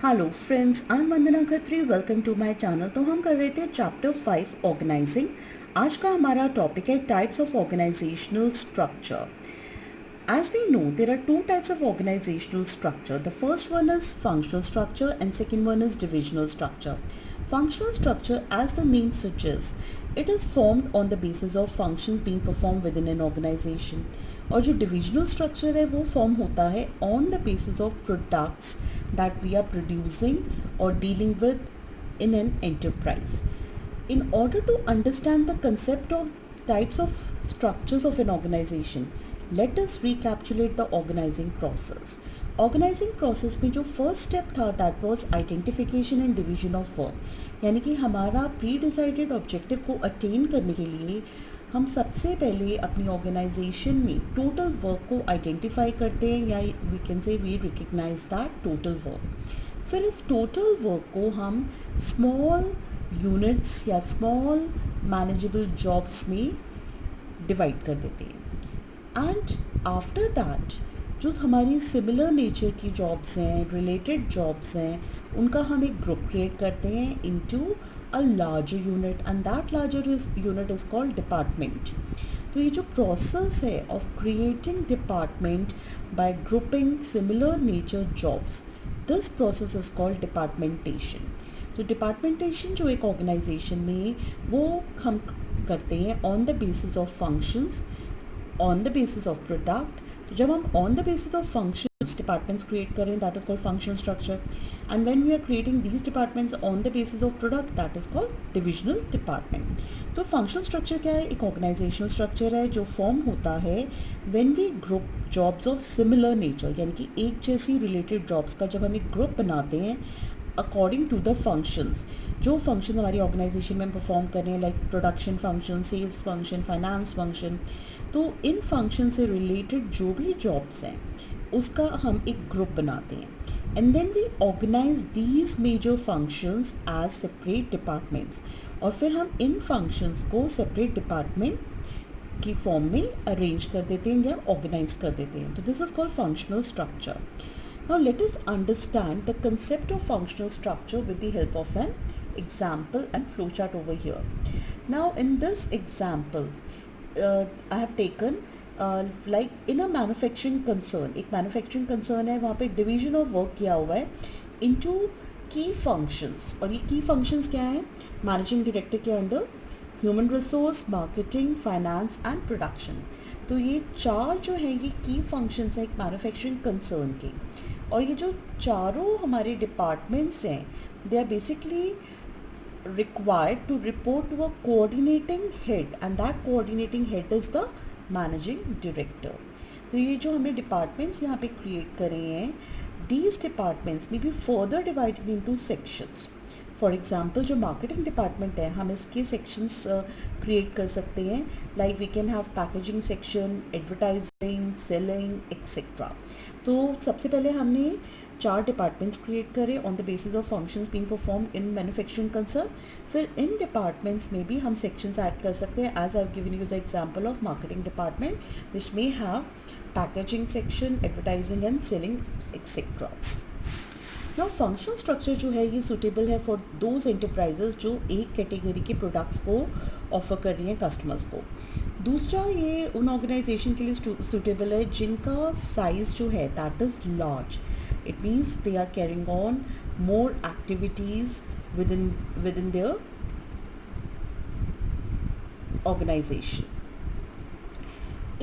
Hello friends, I am Vandana Khatri. Welcome to my channel. तो हम कर रहे थे चैप्टर 5 ऑर्गेनाइजिंग। आज का हमारा टॉपिक है types of organisational structure. As we know, there are two types of organizational structure. The first one is functional structure and second one is divisional structure. Functional structure, as the name suggests, it is formed on the basis of functions being performed within an organization. और जो divisional structure है वो form होता है on the basis of products that we are producing or dealing with in an enterprise. In order to understand the concept of types of structures of an organization, let us recapitulate the organizing process. Organizing process में जो first step था that was identification and division of work. यानी कि हमारा pre-decided objective को attain करने के लिए हम सबसे पहले अपनी ऑर्गेनाइजेशन में टोटल वर्क को आइडेंटिफाई करते हैं या we can say we recognise that total work. फिर इस टोटल वर्क को हम स्मॉल यूनिट्स या स्मॉल मैनेजेबल जॉब्स में डिवाइड कर देते हैं. एंड आफ्टर दैट जो हमारी सिमिलर नेचर की जॉब्स हैं, रिलेटेड जॉब्स हैं, उनका हम एक ग्रुप क्रिएट करते हैं into a larger unit and that larger unit is called department. तो ये जो प्रोसेस है of creating department by grouping similar nature jobs, this process is called departmentation. तो डिपार्टमेंटेशन जो एक ऑर्गेनाइजेशन में वो हम करते हैं on the basis of functions, on the basis of product. तो जब हम on the basis of functions departments create करें, that is called functional structure, and when we are creating these departments on the basis of product, that is called divisional department. तो functional structure क्या है? एक organizational structure है जो form होता है when we group jobs of similar nature, यानी कि एक जैसी related jobs का जब हम एक group बनाते हैं अकॉर्डिंग टू द फंक्शंस. जो फंक्शन हमारी ऑर्गेनाइजेशन में परफॉर्म कर रहे हैं, like production function, sales function, finance function, तो इन फंक्शन से रिलेटेड जो भी जॉब्स हैं उसका हम एक ग्रुप बनाते हैं and then we organise these major functions as separate departments. और फिर हम इन फंक्शंस को सेपरेट डिपार्टमेंट की फॉर्म में अरेंज कर देते हैं या ऑर्गेनाइज कर देते हैं. तो this is called functional structure. Now let us understand the concept of functional structure with the help of an example and flowchart over here. Now in this example, I have taken like in a manufacturing concern. एक manufacturing concern है, वहाँ पे division of work किया हुआ है into key functions. और ये key functions क्या हैं? Managing Director के under Human Resource, Marketing, Finance and Production. तो ये चार जो हैं ये की फंक्शंस हैं एक मैन्युफैक्चरिंग कंसर्न के. और ये जो चारों हमारे डिपार्टमेंट्स हैं they are basically required to report to a coordinating head and that coordinating head is the managing director. तो ये जो हमने डिपार्टमेंट्स यहाँ पे क्रिएट करे हैं, these departments may be further divided into sections. For example जो मार्केटिंग डिपार्टमेंट है हम इसके सेक्शंस क्रिएट कर सकते हैं, like we can have packaging section, advertising, selling etcetera. तो सबसे पहले हमने चार डिपार्टमेंट्स क्रिएट करे on the basis of functions being performed in manufacturing concern. फिर इन डिपार्टमेंट्स में भी हम सेक्शंस ऐड कर सकते हैं, as I have given you the example of marketing department which may have packaging section, advertising and selling etcetera. Now functional structure जो है ये सूटेबल है फॉर दोज एंटरप्राइजेज जो एक कैटेगरी के प्रोडक्ट्स को ऑफर कर रही हैं कस्टमर्स को. दूसरा ये उन ऑर्गेनाइजेशन के लिए सूटेबल है जिनका साइज़ जो है that is large. It means they are carrying on more activities within their organisation.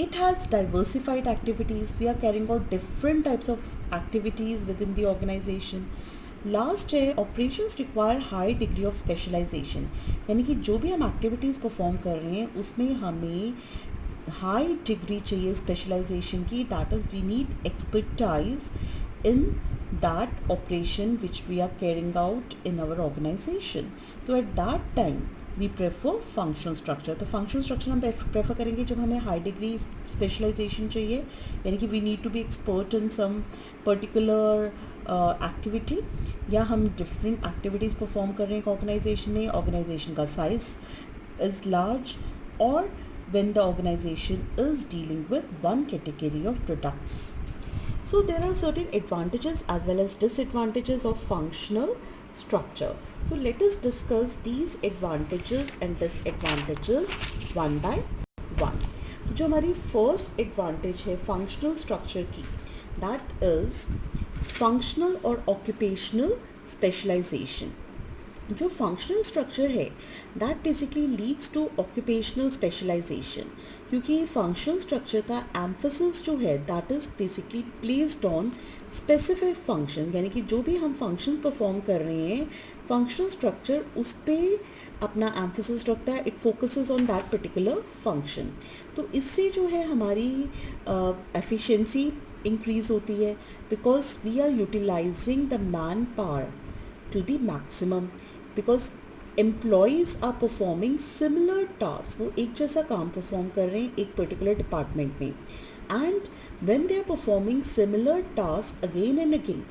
It has diversified activities. We are carrying out different types of activities within the organization. Last है operations require high degree of specialization. यानी कि जो भी हम activities perform कर रहे हैं उसमें हमें high degree चाहिए specialization की. That is we need expertise in that operation which we are carrying out in our organization. तो at that time we prefer functional structure. तो फंक्शनल स्ट्रक्चर हम प्रेफर करेंगे जब हमें हाई डिग्री स्पेशलाइजेशन चाहिए, यानी कि we need to be expert in some particular activity, या हम डिफरेंट एक्टिविटीज़ परफॉर्म कर रहे हैं ऑर्गेनाइजेशन में, ऑर्गेनाइजेशन का साइज इज़ लार्ज, और when the organisation is dealing with one category of products. So there are certain advantages as well as disadvantages of functional structure. So let us discuss these advantages and disadvantages one by one. जो हमारी first advantage है functional structure की, that is functional और occupational specialisation. जो functional structure है that basically leads to occupational specialisation, क्योंकि functional structure का emphasis जो है that is basically placed on specific function, यानी कि जो भी हम फंक्शन परफॉर्म कर रहे हैं फंक्शनल स्ट्रक्चर उस पर अपना एम्फोसिस रखता है, it focuses on that particular function. तो इससे जो है हमारी एफिशिएंसी इंक्रीज़ होती है, because we are utilising the manpower to the maximum, because employees are performing similar tasks. वो एक जैसा काम परफॉर्म कर रहे हैं एक पर्टिकुलर डिपार्टमेंट में, and when they are performing similar tasks again and again,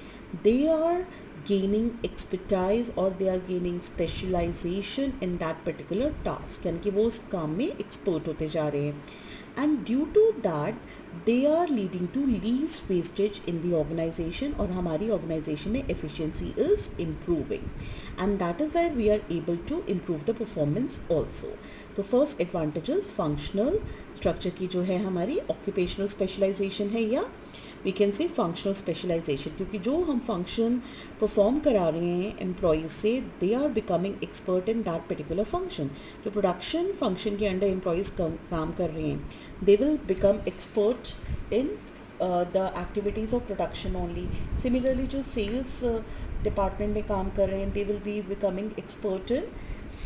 they are gaining expertise or they are gaining specialization in that particular task, यानी कि वो उस काम में एक्सपर्ट होते जा रहे हैं. And due to that they are leading to least wastage in the organization, और हमारी organization में efficiency is improving, and that is why we are able to improve the performance also. तो first advantage is functional structure की जो है हमारी occupational specialization है, या we can say functional specialisation, क्योंकि जो हम फंक्शन परफॉर्म करा रहे हैं एम्प्लॉयज़ से they are becoming expert in that particular function. जो प्रोडक्शन फंक्शन के अंडर एम्प्लॉयज़ काम कर रहे हैं they will become expert in the activities of production only. Similarly जो सेल्स डिपार्टमेंट में काम कर रहे हैं they will be becoming expert in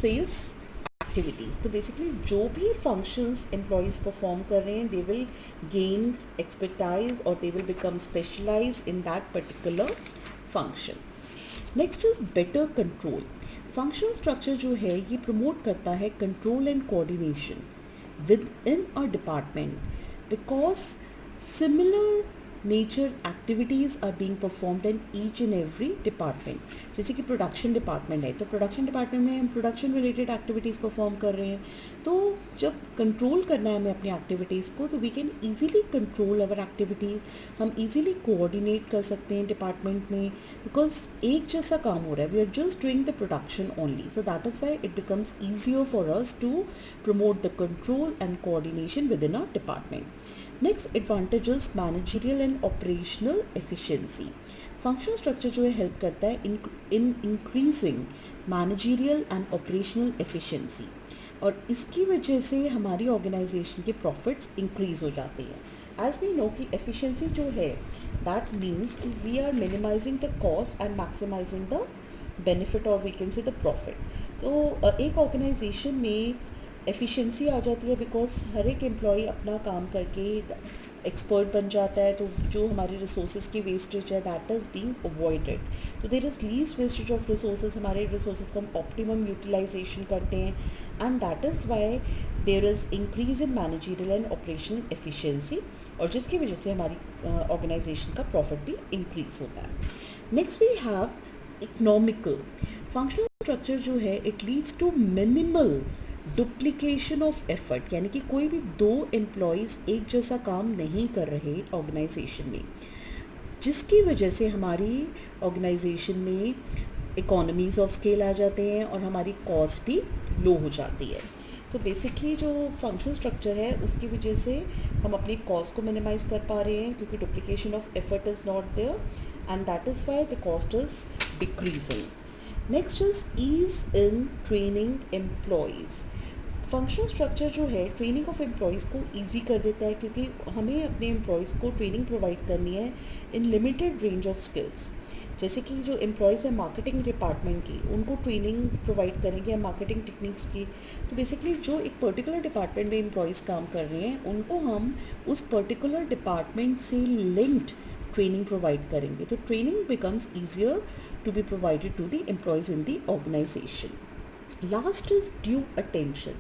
sales activities. तो बेसिकली जो भी फंक्शंस एम्प्लॉयज़ परफॉर्म कर रहे हैं दे विल गेन एक्सपर्टाइज और they will become specialise in that particular function. Next is better control. Functional structure जो है ये प्रमोट करता है control and coordination within a department, because similar nature activities are being performed in each and every department. जैसे कि production department है तो production department में हम प्रोडक्शन रिलेटेड एक्टिविटीज़ परफॉर्म कर रहे हैं, तो जब कंट्रोल करना है हमें अपनी एक्टिविटीज़ को तो we can easily control our activities. हम ईजीली कोऑर्डिनेट कर सकते हैं डिपार्टमेंट में, बिकॉज एक जैसा काम हो रहा है, we are just doing the production only. So that is why it becomes easier for us to promote the control and coordination within our department. Next advantage is managerial and operational efficiency. Functional structure जो है help करता है in increasing managerial and operational efficiency, और इसकी वजह से हमारी organisation के प्रॉफिट्स इंक्रीज हो जाते हैं. एज वी नो कि एफिशिएंसी जो है that means we are minimising the cost and maximising the benefit और we can say the profit. तो एक ऑर्गेनाइजेशन में एफिशिएंसी आ जाती है बिकॉज हर एक एम्प्लॉई अपना काम करके एक्सपर्ट बन जाता है, तो जो हमारी रिसोर्सेज की वेस्टेज है दैट इज़ बीइंग अवॉइडेड. तो there is least wastage of resources. हमारे रिसोर्सेज को हम ऑप्टिमम यूटिलाइजेशन करते हैं, and that is why there is increase in managerial and operational efficiency, और जिसकी वजह से हमारी ऑर्गेनाइजेशन का प्रॉफिट भी इंक्रीज होता है. Next we have economical. Functional structure जो है it leads to minimal duplication of effort, यानी कि कोई भी दो एम्प्लॉयज़ एक जैसा काम नहीं कर रहे ऑर्गेनाइजेशन में, जिसकी वजह से हमारी ऑर्गेनाइजेशन में इकोनॉमीज़ ऑफ स्केल आ जाते हैं और हमारी कॉस्ट भी लो हो जाती है. तो बेसिकली जो फंक्शनल स्ट्रक्चर है उसकी वजह से हम अपनी कॉस्ट को मिनिमाइज़ कर पा रहे हैं, क्योंकि duplication of effort is not there, and that is why the cost is decreasing. Next is ease in training employees. Functional structure जो है ट्रेनिंग ऑफ एम्प्लॉयज़ को ईजी कर देता है, क्योंकि हमें अपने एम्प्लॉयज़ को ट्रेनिंग प्रोवाइड करनी है in limited range of skills. जैसे कि जो एम्प्लॉयज़ हैं मार्केटिंग डिपार्टमेंट की उनको ट्रेनिंग प्रोवाइड करेंगे मार्केटिंग टेक्निक्स की. तो बेसिकली जो एक पर्टिकुलर डिपार्टमेंट में एम्प्लॉयज़ काम कर रहे हैं उनको हम उस पर्टिकुलर डिपार्टमेंट से लिंक्ड ट्रेनिंग प्रोवाइड करेंगे. तो training becomes easier to be provided to the employees in the organisation. Last is due attention.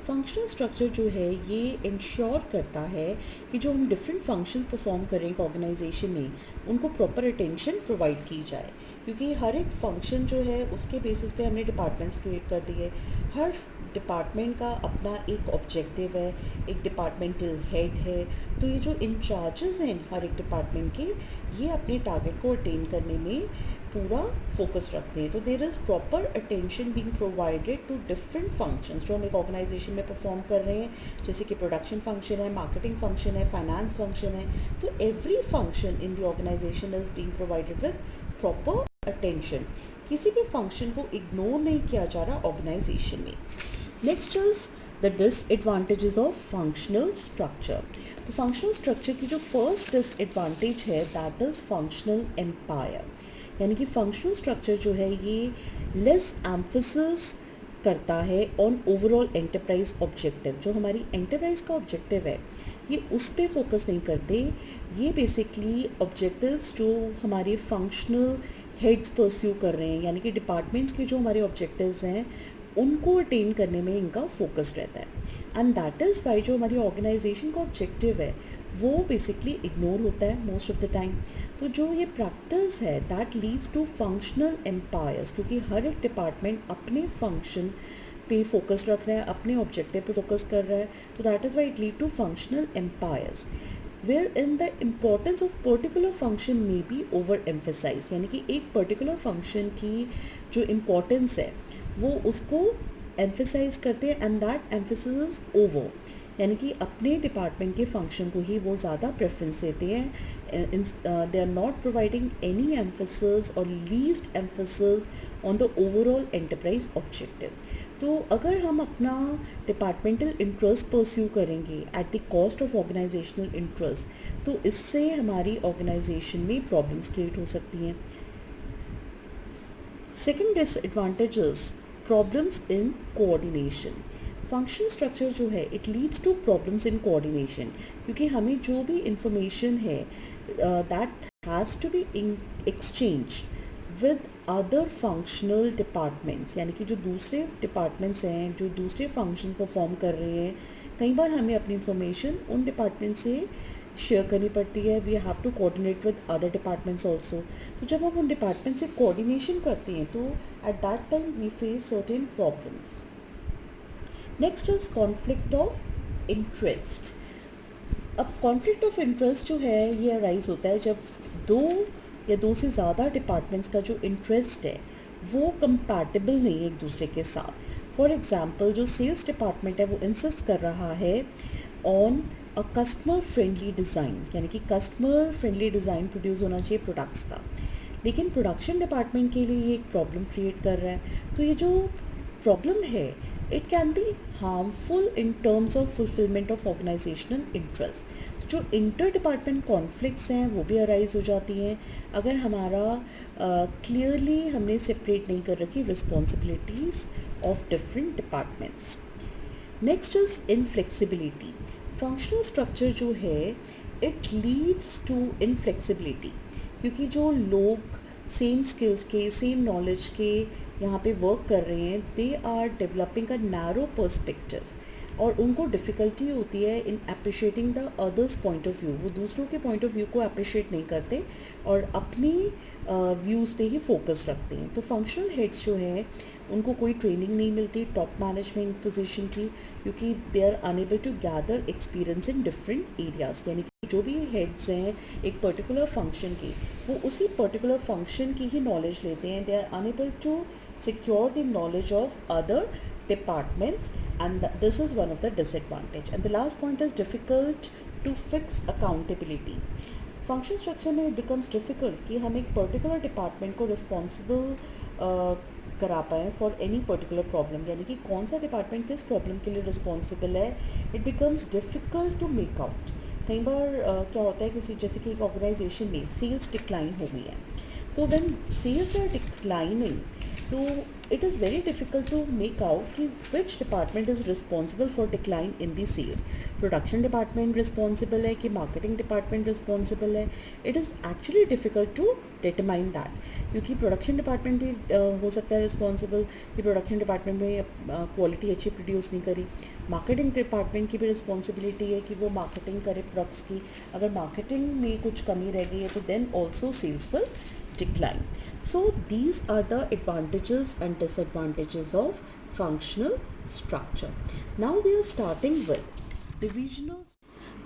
Functional structure जो है ये इंश्योर करता है कि जो हम डिफरेंट फंक्शंस परफॉर्म करें एक ऑर्गेनाइजेशन में उनको प्रॉपर अटेंशन प्रोवाइड की जाए. क्योंकि हर एक फंक्शन जो है उसके बेसिस पे हमने डिपार्टमेंट्स क्रिएट कर दिए। हर डिपार्टमेंट का अपना एक ऑब्जेक्टिव है, एक डिपार्टमेंटल हेड है। तो ये जो इंचार्जेस हैं हर एक डिपार्टमेंट के, ये अपने टारगेट को अटेन करने में पूरा फोकस रखते हैं। तो there is proper attention being provided to different functions जो हम एक ऑर्गेनाइजेशन में परफॉर्म कर रहे हैं, जैसे कि प्रोडक्शन फंक्शन है, मार्केटिंग फंक्शन है, फाइनेंस फंक्शन है। तो every function in the organisation is being provided with proper attention. किसी भी फंक्शन को इग्नोर नहीं किया जा रहा ऑर्गेनाइजेशन में। Next is the disadvantages of functional structure. तो फंक्शनल स्ट्रक्चर की जो फर्स्ट डिसएडवांटेज है दैट इज़ फंक्शनल एम्पायर। यानी कि फंक्शनल स्ट्रक्चर जो है ये लेस एम्फेसिस करता है ऑन ओवरऑल एंटरप्राइज ऑब्जेक्टिव। जो हमारी एंटरप्राइज का ऑब्जेक्टिव है ये उस पर फोकस नहीं करते। ये बेसिकली ऑब्जेक्टिव्स जो हमारे फंक्शनल हेड्स परस्यू कर रहे हैं, यानी कि डिपार्टमेंट्स के जो हमारे ऑब्जेक्टिव्स हैं उनको अटेन करने में इनका फोकस रहता है। एंड दैट इज़ वाई जो हमारी ऑर्गेनाइजेशन का ऑब्जेक्टिव है वो बेसिकली इग्नोर होता है मोस्ट ऑफ द टाइम। तो जो ये प्रैक्टिस है that leads to functional empires, क्योंकि हर एक डिपार्टमेंट अपने फंक्शन पे फोकस रख रहा है, अपने ऑब्जेक्टिव पे फोकस कर रहा है। तो that is why it lead to functional empires wherein the importance of particular function may be overemphasise. यानी कि एक पर्टिकुलर फंक्शन की जो इम्पोर्टेंस है वो उसको एम्फेसाइज करते हैं एंड दैट एम्फेसिस ओवर। यानी कि अपने डिपार्टमेंट के फंक्शन को ही वो ज़्यादा प्रेफरेंस देते हैं। They are not providing any emphasis और least emphasis on the overall enterprise objective. तो अगर हम अपना डिपार्टमेंटल इंटरेस्ट परस्यू करेंगे at the cost of organisational interest, तो इससे हमारी ऑर्गेनाइजेशन में प्रॉब्लम्स क्रिएट हो सकती हैं। Second disadvantages problems in coordination. Function structure जो है it leads to problems in coordination, क्योंकि हमें जो भी इंफॉर्मेशन है that has to be exchange with other functional departments. यानी कि जो दूसरे डिपार्टमेंट्स हैं जो दूसरे फंक्शन परफॉर्म कर रहे हैं, कई बार हमें अपनी इंफॉर्मेशन उन डिपार्टमेंट से शेयर करनी पड़ती है। We have to coordinate with other departments also. तो जब हम उन डिपार्टमेंट से कोऑर्डिनेशन करते हैं तो at that time we face certain problems. Next is conflict of interest. अब कॉन्फ्लिक्ट ऑफ इंटरेस्ट जो है ये अराइज होता है जब दो या दो से ज़्यादा डिपार्टमेंट्स का जो इंटरेस्ट है वो कंपैटिबल नहीं है एक दूसरे के साथ। फॉर एग्ज़ाम्पल जो सेल्स डिपार्टमेंट है वो इंसिस्ट कर रहा है on a customer friendly design, यानी कि कस्टमर फ्रेंडली डिज़ाइन प्रोड्यूस होना चाहिए प्रोडक्ट्स का, लेकिन प्रोडक्शन डिपार्टमेंट के लिए ये एक प्रॉब्लम क्रिएट कर रहा है। तो ये जो प्रॉब्लम है it can be harmful in terms of fulfilment of organisational interest. जो इंटर डिपार्टमेंट कॉन्फ्लिक्ट्स हैं वो भी अराइज हो जाती हैं अगर हमारा क्लियरली हमने सेपरेट नहीं कर रखी responsibilities of different departments. Next is inflexibility. Functional structure जो है इट लीड्स टू इनफ्लेक्सिबिलिटी, क्योंकि जो लोग सेम स्किल्स के सेम नॉलेज के यहाँ पे वर्क कर रहे हैं they are developing a narrow perspective और उनको डिफ़िकल्टी होती है in appreciating the others point of view. वो दूसरों के पॉइंट ऑफ व्यू को अप्रिशिएट नहीं करते और अपनी व्यूज़ पे ही फोकस रखते हैं। तो फंक्शनल हेड्स जो है उनको कोई ट्रेनिंग नहीं मिलती टॉप मैनेजमेंट पोजीशन की, क्योंकि they are unable to gather experience in different areas. यानी कि जो भी हेड्स हैं एक पर्टिकुलर फंक्शन की वो उसी पर्टिकुलर फंक्शन की ही नॉलेज लेते हैं। They are unable to secure the knowledge of other departments, and this is one of the disadvantage. And the last point is difficult to fix accountability. Function structure में it becomes difficult कि हम एक particular department को responsible करा पाएँ for any particular problem, यानी कि कौन सा डिपार्टमेंट किस प्रॉब्लम के लिए रिस्पॉन्सिबल है। It becomes difficult to make out. कई बार क्या होता है किसी जैसे कि एक ऑर्गेनाइजेशन में सेल्स डिक्लाइन हो गई है, तो व्हेन सेल्स आर डिक्लाइनिंग तो it is very difficult to make out कि which department is responsible for decline in the sales. Production department responsible है कि marketing department responsible है. It is actually difficult to determine that, क्योंकि production department भी हो सकता है responsible कि production department में quality अच्छी produce नहीं करी. Marketing department की भी responsibility है कि वो marketing करे products की. अगर marketing में कुछ कमी रह गई है तो then also sales will decline. So these are the advantages and disadvantages of functional structure. Now we are starting with divisional.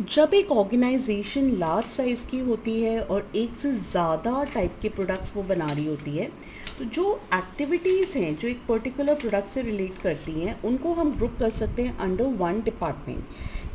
जब एक ऑर्गेनाइजेशन लार्ज साइज़ की होती है और एक से ज़्यादा टाइप के प्रोडक्ट्स वो बना रही होती है, तो जो एक्टिविटीज़ हैं जो एक पर्टिकुलर प्रोडक्ट से रिलेट करती हैं उनको हम ग्रुप कर सकते हैं अंडर वन डिपार्टमेंट.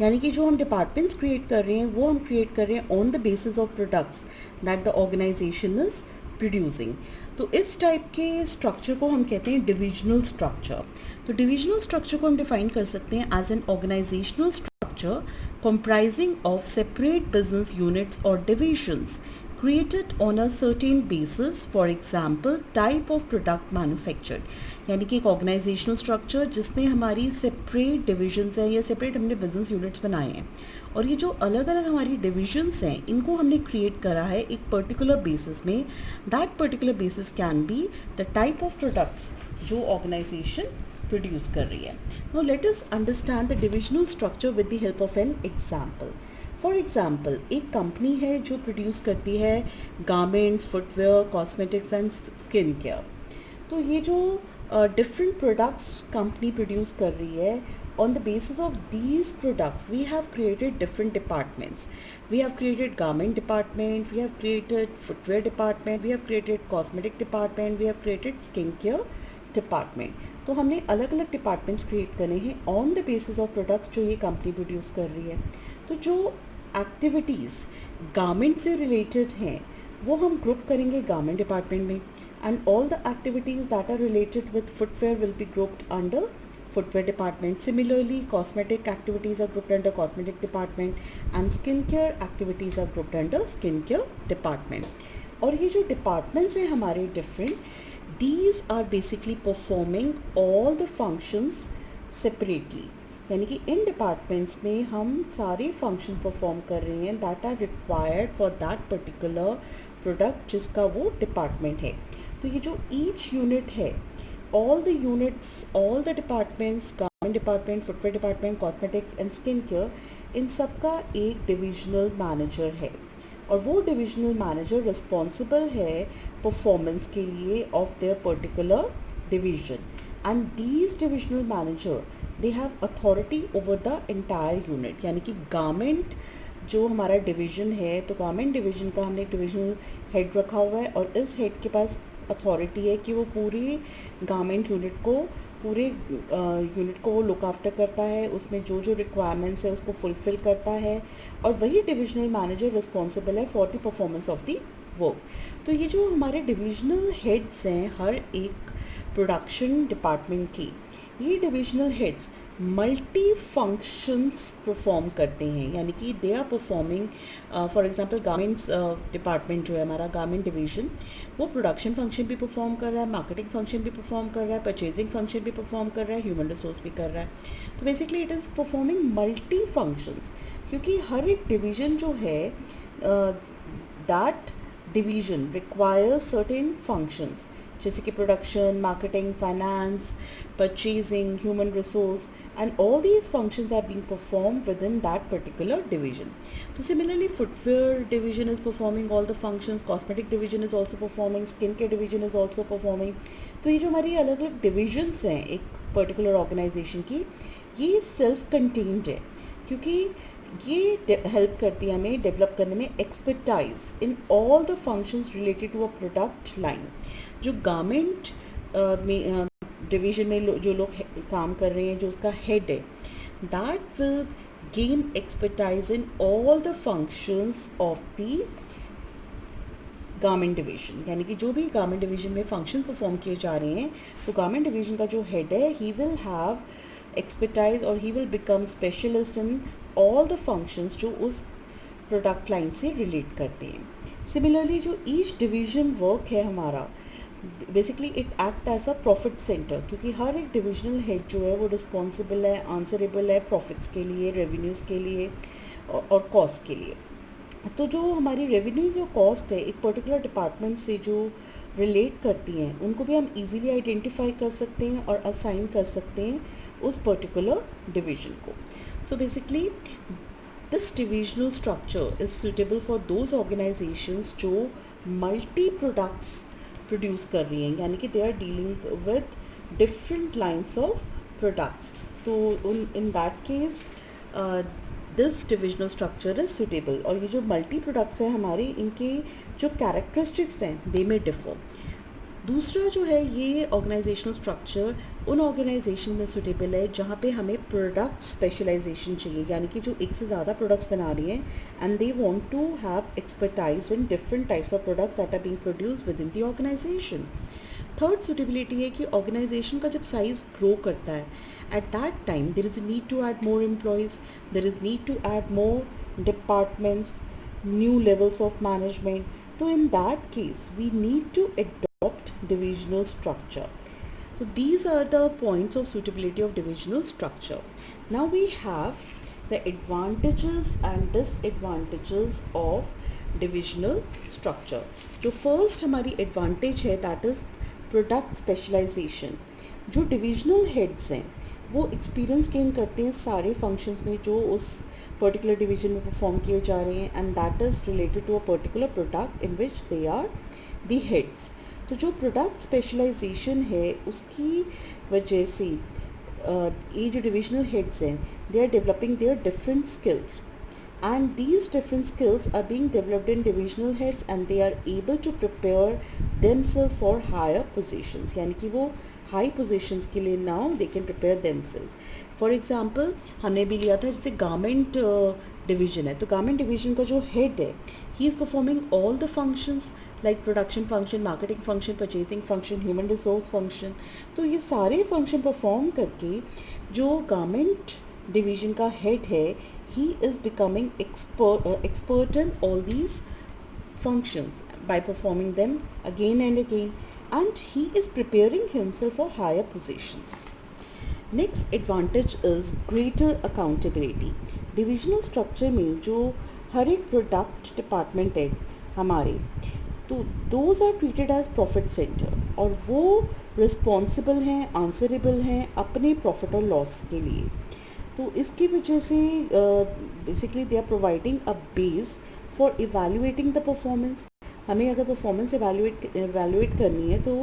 यानी कि जो हम डिपार्टमेंट्स क्रिएट कर रहे हैं वो हम क्रिएट कर रहे हैं on the basis of products that the organisation is producing. तो इस टाइप के स्ट्रक्चर को हम कहते हैं डिविजनल स्ट्रक्चर. तो डिविजनल स्ट्रक्चर को हम डिफाइन कर सकते हैं as an organisational structure comprising of separate business units or divisions created on a certain basis, for example type of product manufactured. यानी कि एक ऑर्गेनाइजेशनल स्ट्रक्चर जिसमें हमारी सेपरेट डिविजन्स हैं या सेपरेट हमने बिजनेस यूनिट्स बनाए हैं और ये जो अलग अलग हमारी डिविजन्स हैं इनको हमने क्रिएट करा है एक पर्टिकुलर बेसिस में. That particular basis can be the type of products जो ऑर्गेनाइजेशन प्रोड्यूस कर रही है. Now let us understand the divisional structure with the help of an example. For example एक कंपनी है जो प्रोड्यूस करती है garments, footwear, cosmetics and skin care. तो ये जो डिफरेंट प्रोडक्ट्स कंपनी प्रोड्यूस कर रही है, on the basis of these products we have created different departments. We have created garment department, we have created footwear department, we have created cosmetic department, we have created skincare department. तो हमने अलग अलग departments create करने हैं on the basis of products जो ये company produce कर रही है. तो जो एक्टिविटीज़ गारमेंट से रिलेटेड हैं वो हम ग्रुप करेंगे गारमेंट डिपार्टमेंट में, and all the activities that are related with footwear will be grouped under footwear department. Similarly, cosmetic activities are grouped under cosmetic department and skincare activities are grouped under skincare department. और ये जो departments हैं हमारे different, these are basically performing all the functions separately. यानी कि इन departments में हम सारे फंक्शन परफॉर्म कर रहे हैं that are required for that particular product जिसका वो डिपार्टमेंट है. तो ये जो ईच यूनिट है, all the units, all the departments, garment department, footwear department, cosmetic and skin care, इन सब का एक डिविजनल मैनेजर है और वो डिविजनल मैनेजर रिस्पॉन्सिबल है परफॉर्मेंस के लिए of their particular division. And these divisional manager they have authority over the entire unit. यानी कि गारमेंट जो हमारा डिवीज़न है, तो गारमेंट डिवीज़न का हमने एक डिविजनल हेड रखा हुआ है और इस हेड के पास अथॉरिटी है कि वो पूरी गारमेंट यूनिट को वो लुक आफ्टर करता है, उसमें जो जो रिक्वायरमेंट्स है उसको फुलफ़िल करता है और वही डिविजनल मैनेजर रिस्पॉन्सिबल है for the performance of the work. तो ये जो हमारे डिविजनल हेड्स हैं हर एक प्रोडक्शन डिपार्टमेंट की, ये divisional heads multi functions perform करते हैं. यानी कि they are performing, for example garments department जो है हमारा गारमेंट डिवीजन, वो प्रोडक्शन फंक्शन भी परफॉर्म कर रहा है, मार्केटिंग फंक्शन भी परफॉर्म कर रहा है, परचेजिंग फंक्शन भी परफॉर्म कर रहा है, ह्यूमन रिसोर्स भी कर रहा है. तो basically it is performing multi functions क्योंकि हर एक डिवीजन जो है that division requires certain functions जैसे कि production, marketing, finance, purchasing, human resource, and all these functions are being performed within that particular division. So similarly, footwear division is performing all the functions, cosmetic division is also performing, skincare division is also performing. तो ये जो हमारी अलग अलग divisions हैं एक particular organization की, ये self contained है क्योंकि ये हेल्प करती है हमें डेवलप करने में expertise in all the functions related to a product line. जो गारमेंट में डिवीजन में जो लोग काम कर रहे हैं, जो उसका हेड है, that will gain expertise in all the functions of the garment division. यानी कि जो भी गारमेंट डिवीजन में फंक्शन परफॉर्म किए जा रहे हैं, तो गारमेंट डिवीजन का जो हेड है ही विल हैव एक्सपर्टाइज और he will become specialist in all the functions जो उस प्रोडक्ट लाइन से रिलेट करते हैं. सिमिलरली जो ईच डिवीजन वर्क है हमारा, basically it act as a profit centre क्योंकि हर एक डिविजनल हेड जो है वो रिस्पॉन्सिबल है, आंसरेबल है प्रॉफिट्स के लिए, रेवेन्यूज़ के लिए और कॉस्ट के लिए. तो जो हमारी रेवेन्यूज़ और कॉस्ट है एक पर्टिकुलर डिपार्टमेंट से जो रिलेट करती हैं उनको भी हम इजीली आइडेंटिफाई कर सकते हैं और असाइन कर सकते हैं उस पर्टिकुलर डिवीजन को. So basically this divisional structure is suitable for those organisations जो मल्टी प्रोडक्ट्स प्रोड्यूस कर रही हैं, यानी कि they are dealing with different lines of products. तो in that case this divisional structure is suitable. और ये जो मल्टी प्रोडक्ट्स हैं हमारे, इनके जो कैरेक्टरिस्टिक्स हैं दे में डिफर. दूसरा जो है ये ऑर्गेनाइजेशनल स्ट्रक्चर उन ऑर्गेनाइजेशन में सुटेबल है जहाँ पे हमें प्रोडक्ट स्पेशलाइजेशन चाहिए, यानी कि जो एक से ज़्यादा प्रोडक्ट्स बना रही हैं and they want to have expertise in different types of products that are being produced within the organisation. Third suitability है कि ऑर्गेनाइजेशन का जब साइज ग्रो करता है, at that time there is need to add more employees, there is need to add more departments, new levels of management. तो in that case we need to adopt divisional structure. So these are the points of suitability of divisional structure. Now we have the advantages and disadvantages of divisional structure. जो first हमारी advantage है that is product specialization. जो divisional heads हैं वो experience gain करते हैं सारे functions में जो उस पर्टिकुलर डिवीजन में परफॉर्म किए जा रहे हैं, and that is related to a particular product in which they are the heads. तो जो प्रोडक्ट स्पेशलाइजेशन है उसकी वजह से ये जो डिविजनल हेड्स हैं they are developing their different skills, and these different skills are being developed in divisional heads and they are able to prepare themselves for higher positions. यानी कि वो हाई पोजीशंस के लिए now they can prepare themselves. For example हमने भी लिया था जैसे गारमेंट डिवीजन है, तो गारमेंट डिवीजन का जो हेड है he is performing all the functions like production function, marketing function, purchasing function, human resource function. तो ये सारे फंक्शन परफॉर्म करके जो गारमेंट डिवीजन का हेड है he is becoming expert in all these functions by performing them again and again, and he is preparing himself for higher positions. Next advantage is greater accountability. Divisional structure में जो हर एक product department है हमारे, तो those are treated as profit centre और वो responsible हैं, answerable हैं अपने प्रॉफिट और लॉस के लिए. तो इसकी वजह से basically they are providing a base for evaluating the performance. हमें अगर परफॉर्मेंस इवैल्यूएट करनी है तो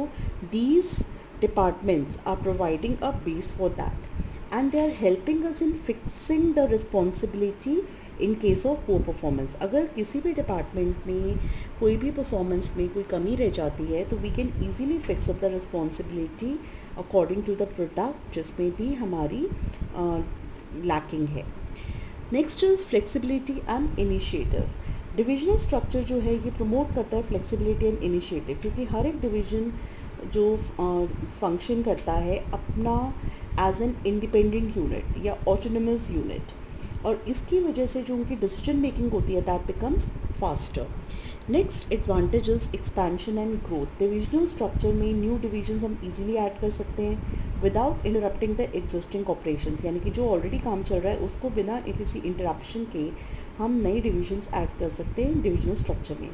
these departments are providing a base for that and they are helping us in fixing the responsibility in case of poor performance. अगर किसी भी department में कोई भी परफॉर्मेंस में कोई कमी रह जाती है तो we can easily fix up the responsibility according to the product जिसमें भी हमारी लैकिंग है. Next is flexibility and initiative. Divisional structure जो है ये प्रमोट करता है फ्लेक्सिबिलिटी एंड इनिशिएटिव, क्योंकि हर एक डिवीजन जो फंक्शन करता है अपना एज एन इंडिपेंडेंट यूनिट या ऑटोनमस यूनिट, और इसकी वजह से जो उनकी डिसीजन मेकिंग होती है that becomes faster. Next advantage is expansion and growth. Divisional structure में न्यू डिविजन्स हम इजीली ऐड कर सकते हैं without interrupting the existing operations, यानी कि जो ऑलरेडी काम चल रहा है उसको बिना किसी इंटरप्शन के हम नए डिविजन्स ऐड कर सकते हैं डिविजनल स्ट्रक्चर में,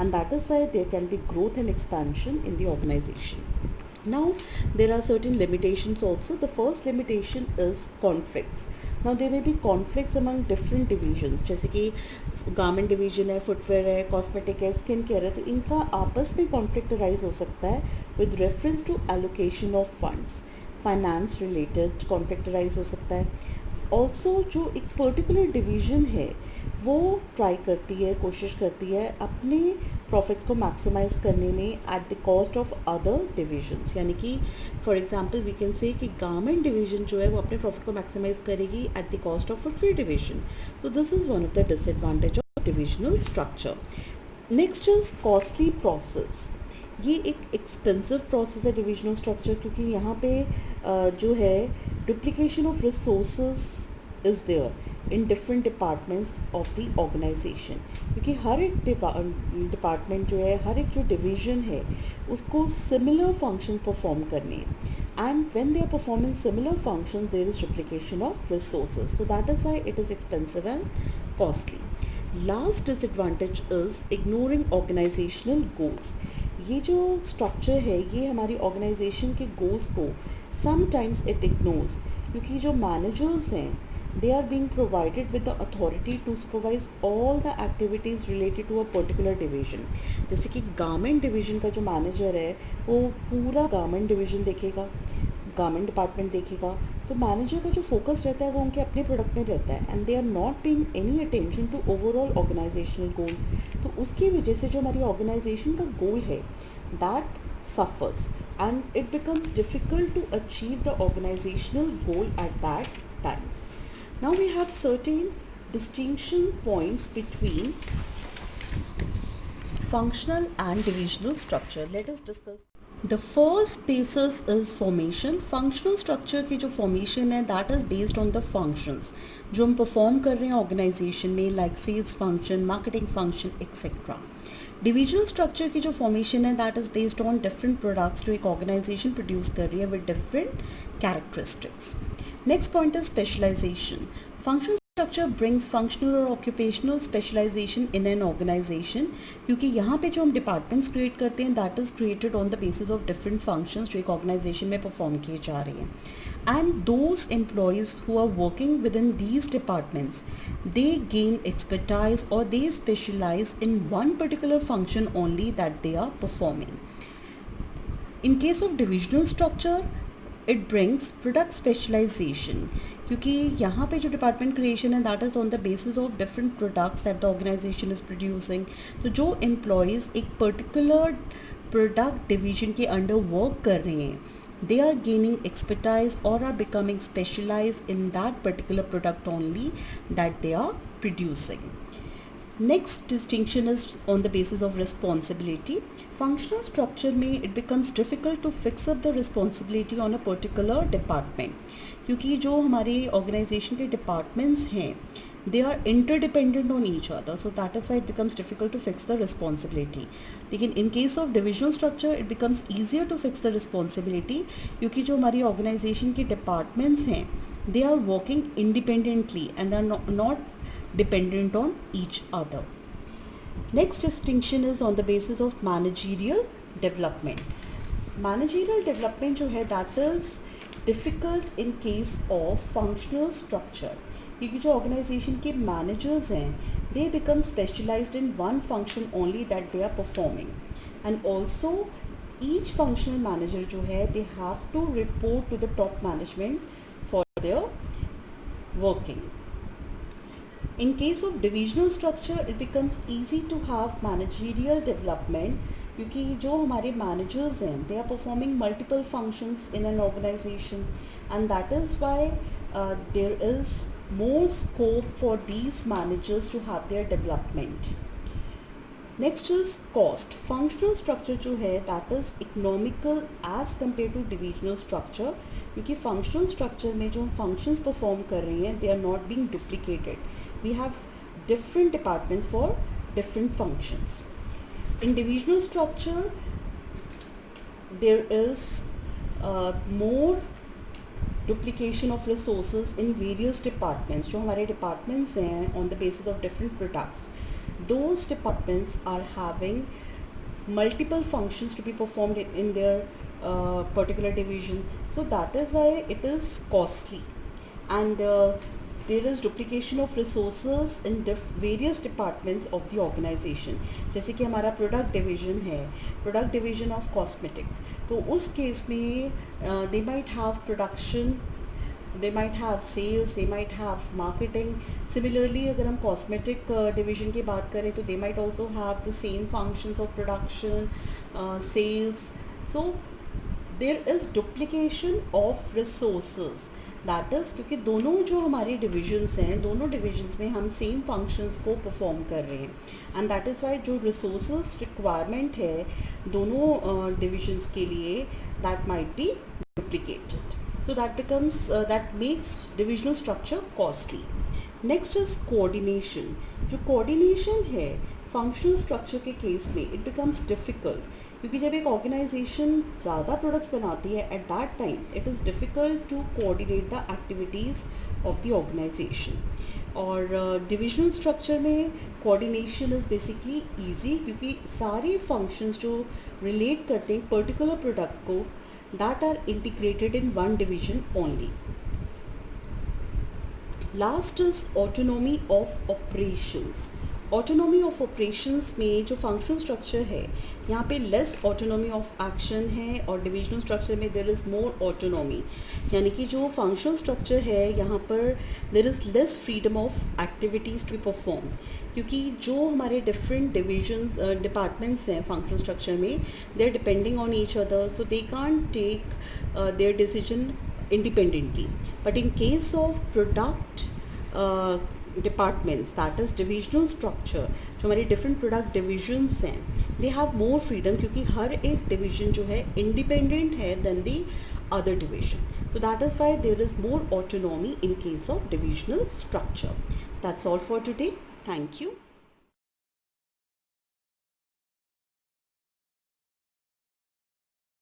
and that is why there can be growth and expansion in the organisation. Now there are certain limitations also. The first limitation is conflicts. Now there may be conflicts among different divisions, जैसे कि garment division है, footwear है, cosmetic है, skin care है, तो इनका आपस में कॉन्फ्लिक्ट अराइज हो सकता है with reference to allocation of funds. Finance related conflict arise हो सकता है. ऑल्सो जो एक पर्टिकुलर डिवीज़न है वो ट्राई करती है, कोशिश करती है अपने प्रॉफिट्स को मैक्सिमाइज करने में eight the cost of other divisions. यानी कि फॉर एग्जांपल वी कैन से कि गारमेंट डिवीजन जो है वो अपने प्रॉफिट को मैक्सिमाइज करेगी at the cost of footwear division. तो this is one of the disadvantage of divisional structure. Next is costly process. ये एक एक्सपेंसिव प्रोसेस है डिविजनल स्ट्रक्चर, क्योंकि यहाँ पे जो है duplication of resources is there in different departments of the organisation, क्योंकि हर एक डिपार्टमेंट जो है, हर एक जो डिवीजन है उसको सिमिलर फंक्शन परफॉर्म करने हैं, and when they are performing similar function there is duplication of resources, so that is why it is expensive and costly. Last disadvantage is ignoring organisational goals. ये जो structure है ये हमारी organisation के goals को sometimes it ignores, क्योंकि जो managers हैं they are being provided with the authority to supervise all the activities related to a particular division. जैसे कि गारमेंट डिवीजन का जो मैनेजर है वो पूरा गारमेंट डिवीजन देखेगा, गारमेंट डिपार्टमेंट देखेगा, तो मैनेजर का जो फोकस रहता है वो उनके अपने प्रोडक्ट में रहता है and they are not paying any attention to overall organisational goal. तो उसकी वजह से जो हमारी ऑर्गेनाइजेशन का गोल है that suffers and it becomes difficult to achieve the organizational goal at that time. Now we have certain distinction points between functional and divisional structure. Let us discuss. The first basis is formation. Functional structure की जो formation है that is based on the functions जो हम perform कर रहे हैं organization में, like sales function, marketing function, etc. Divisional structure की जो फॉर्मेशन है that is based on different products जो एक ऑर्गेनाइजेशन प्रोड्यूस कर रही है with different characteristics. Next point is specialisation. Functional structure brings functional और occupational specialisation in an organisation, क्योंकि यहाँ पे जो हम डिपार्टमेंट्स क्रिएट करते हैं that is created on the basis of different functions जो एक ऑर्गेनाइजेशन में परफॉर्म किए जा रहे हैं. And those employees who are working within these departments, they gain expertise or they specialize in one particular function only that they are performing. In case of divisional structure, it brings product specialization, क्योंकि यहाँ पे जो department creation है that is on the basis of different products that the organisation is producing. तो जो employees एक particular product division के under work कर रहे हैं they are gaining expertise or are becoming specialized in that particular product only that they are producing. Next distinction is on the basis of responsibility. Functional structure में it becomes difficult to fix up the responsibility on a particular department, क्योंकि जो हमारे organization के departments हैं they are interdependent on each other, so that is why it becomes difficult to fix the responsibility. लेकिन in case of divisional structure it becomes easier to fix the responsibility, क्योंकि जो हमारी organization के departments हैं they are working independently and are not dependent on each other. Next distinction is on the basis of managerial development. Managerial development जो है that is difficult in case of functional structure, क्योंकि जो organisation के managers हैं they become specialised in one function only that they are performing and also each functional manager जो है they have to report to the top management for their working. In case of divisional structure it becomes easy to have managerial development, क्योंकि जो हमारे managers हैं they are performing multiple functions in an organization and that is why there is more scope for these managers to have their development. Next is cost. Functional structure जो है that is economical as compared to divisional structure, क्योंकि functional structure में जो functions perform कर रहे हैं they are not being duplicated. We have different departments for different functions. In divisional structure there is more duplication of resources in various departments. जो हमारे departments हैं on the basis of different products, those departments are having multiple functions to be performed in their particular division, so that is why it is costly and there is duplication of resources in various departments of the organization. जैसे कि हमारा product division है, product division of cosmetic, तो उस case में they might have production, they might have sales, they might have marketing. Similarly अगर हम cosmetic division की बात करें तो they might also have the same functions of production, sales. So there is duplication of resources. That is क्योंकि दोनों जो हमारे डिविजन्स हैं दोनों डिविजन्स में हम सेम फंक्शंस को परफॉर्म कर रहे हैं एंड दैट इज़ वाई जो रिसोर्सेज रिक्वायरमेंट है दोनों डिविजन्स के लिए that might be duplicated, so that becomes that makes divisional structure costly. Next is coordination. जो कोऑर्डिनेशन है फंक्शनल स्ट्रक्चर के केस में इट बिकम्स डिफ़िकल्ट, क्योंकि जब एक ऑर्गेनाइजेशन ज़्यादा प्रोडक्ट्स बनाती है at that time it is difficult to coordinate the activities of the organisation. और डिविजनल स्ट्रक्चर में कोऑर्डिनेशन इज़ बेसिकली ईजी, क्योंकि सारे फंक्शंस जो रिलेट करते हैं पर्टिकुलर प्रोडक्ट को that are integrated in one division only. Last is autonomy of operations. Autonomy of operations में जो फंक्शनल स्ट्रक्चर है यहाँ पे लेस ऑटोनॉमी ऑफ एक्शन है और डिविजनल स्ट्रक्चर में देयर इज़ मोर ऑटोनॉमी, यानी कि जो फंक्शनल स्ट्रक्चर है यहाँ पर there is less freedom of activities to perform, क्योंकि जो हमारे डिफरेंट डिविजन्स डिपार्टमेंट्स हैं फंक्शनल स्ट्रक्चर में they are depending on each other, so they can't take their decision independently. But in case of product departments, that is divisional structure, जो हमारे different product divisions हैं, they have more freedom क्योंकि हर एक division जो है independent है than the other division. So that is why there is more autonomy in case of divisional structure. That's all for today. Thank you.